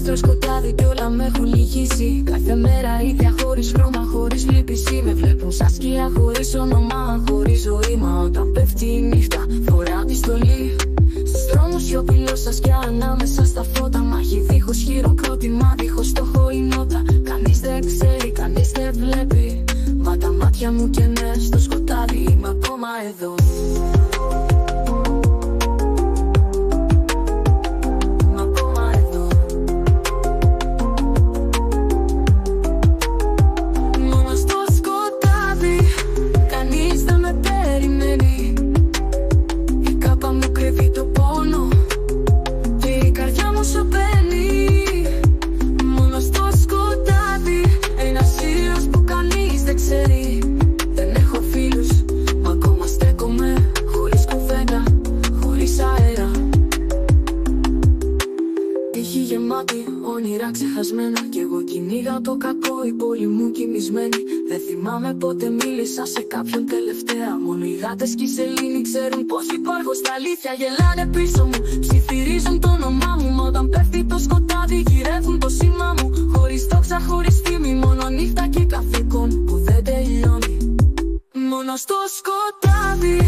άστρο σκοτάδι κι όλα με έχουν λυγίσει. Κάθε μέρα ίδια, χωρίς χρώμα, χωρίς λύπηση. Με βλέπουν σαν σκιά χωρίς όνομα, χωρίς ζωή. Μα όταν πέφτει η νύχτα φοράω τη στολή. Στους δρόμους σιωπηλός σαν σκιά ανάμεσα στα φώτα. Μάχη δίχως χειροκρότημα, δίχως στόχο η νότα. Κανείς δεν ξέρει, κανείς δεν βλέπει. Μα τα μάτια μου καίνε στο σκοτάδι, είμαι ακόμα εδώ. Όνειρα ξεχασμένα κι εγώ κυνήγα το κακό, η πόλη μου κοιμισμένη. Δεν θυμάμαι πότε μίλησα σε κάποιον τελευταία. Μόνο οι γάτες κι οι σελήνοι ξέρουν πως υπάρχω στα αλήθεια. Γελάνε πίσω μου, ψιθυρίζουν το όνομά μου. Μα όταν πέφτει το σκοτάδι γυρεύουν το σήμα μου. Χωρίς δόξα, χωρίς τίμη, μόνο νύχτα και καθήκον που δεν τελειώνει. Μόνο στο σκοτάδι.